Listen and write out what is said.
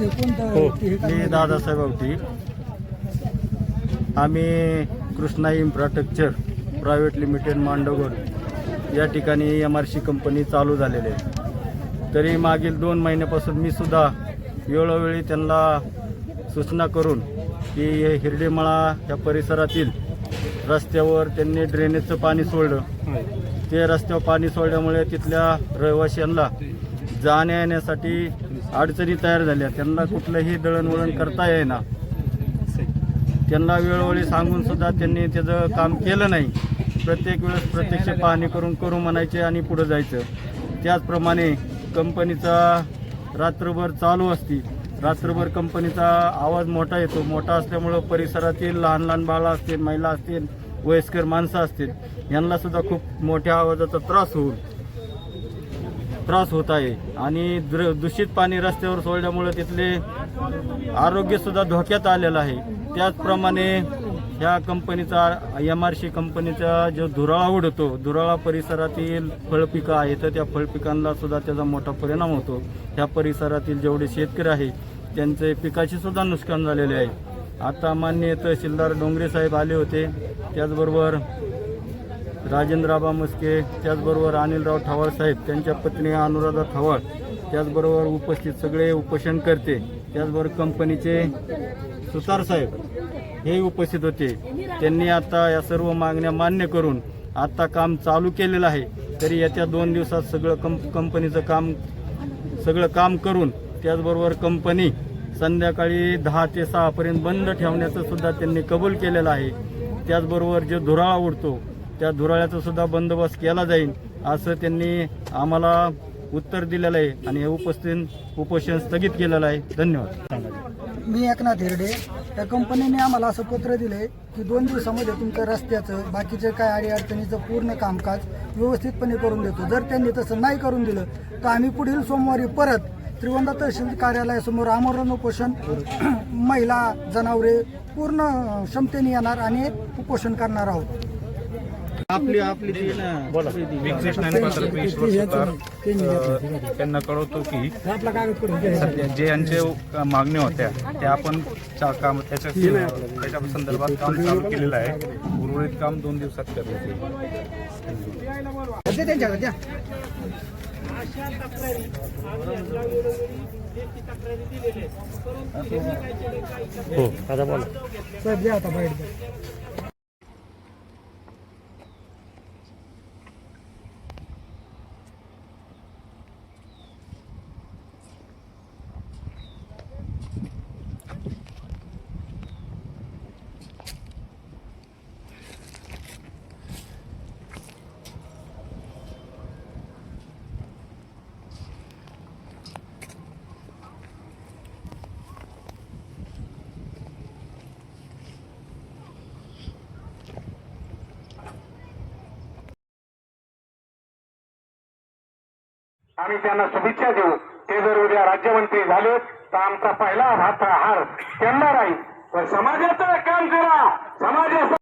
मी दादासाहेब आवटी. आम्ही Krishna infrastructure private limited Mandavgad या ठिकाणी MRC कंपनी चालू झालेली आहे. तरी मागील 2 महिन्यापासून मी सुद्धा वेळोवेळी त्यांना सूचना करून की हिरडेमळा या परिसरातील रस्त्यावर त्यांनी ड्रेनेजचं पाणी सोडलं. ते रस्त्यावर पाणी सोडल्यामुळे तिथल्या रहिवाशांना जाण्या येण्यासाठी अडचणी तयार झाल्या. त्यांना कुठलंही दळणवळण करता येईना. त्यांना वेळोवेळी सांगून सुद्धा त्यांनी त्याचं काम केलं नाही. प्रत्येक वेळेस प्रत्यक्ष पाहणी करून म्हणायचे आणि पुढे जायचं. त्याचप्रमाणे कंपनीचा रात्रभर चालू असती. रात्रभर कंपनीचा आवाज मोठा येतो. मोठा असल्यामुळं परिसरातील लहान लहान बाळं असतील, महिला असतील, वयस्कर माणसं असतील, यांना सुद्धा खूप मोठ्या आवाजाचा त्रास होत आहे. आणि दूषित पाणी रस्त्यावर सोडल्यामुळे तिथले आरोग्य सुद्धा धोक्यात आलेलं आहे. त्याचप्रमाणे ह्या कंपनीचा MRC कंपनीचा जो धुराळा उडतो, धुराळा परिसरातील फळपिकं आहेत तर त्या फळपिकांना सुद्धा त्याचा मोठा परिणाम होतो. ह्या परिसरातील जेवढे शेतकरी आहेत त्यांचे पिकाचे सुद्धा नुकसान झालेले आहे. आता माननीय तहसीलदार डोंगरे साहेब आले होते, त्याचबरोबर राजेंद्र आबा मस्के, त्याचबरोबर अनिलराव ठवाळ साहेब, त्यांच्या पत्नी अनुराधा ठवाळ, त्याचबरोबर उपस्थित सगळे उपोषणकर्ते, त्याचबरोबर कंपनीचे सुतार साहेब हे उपस्थित होते. त्यांनी आता या सर्व मागण्या मान्य करून आता काम चालू केलेलं आहे. तरी येत्या 2 दिवसात कंपनीचं काम करून त्याचबरोबर कंपनी संध्याकाळी 10 ते 6 पर्यंत बंद ठेवण्याचं सुद्धा त्यांनी कबूल केलेलं आहे. त्याचबरोबर जो धुराळा उडतो त्या धुराळ्याचा सुद्धा बंदोबस्त केला जाईल असं त्यांनी आम्हाला उत्तर दिलेलं आहे आणि हे उपोषण स्थगित केलेलं आहे. धन्यवाद. मी एकनाथ हिरडे. त्या कंपनीने आम्हाला असं पत्र दिले की 2 दिवसामध्ये तुमच्या रस्त्याचं बाकीचे काय अडीअडचणीचं पूर्ण कामकाज व्यवस्थितपणे करून देतो. जर त्यांनी तसं नाही करून दिलं तर आम्ही पुढील सोमवारी परत त्रिवंदा तहसील कार्यालयासमोर आमरण उपोषण महिला जनावरे पूर्ण क्षमतेने येणार आणि उपोषण करणार आहोत. आपली त्यांना कळवतो की सध्या जे यांचे मागण्या होत्या त्या आपण त्याच्या संदर्भात काम चालू केलेलं आहे. उर्वरित काम 2 दिवसात करण्यात येईल. हो, आता बोला साहेब द्या आता बाहेर. आम्ही त्यांना शुभेच्छा देऊ. ते जर उद्या राज्यमंत्री झाले तर आमचा पहिला हार त्यांना राहील. तर समाजाचं काम करा. समाजाचं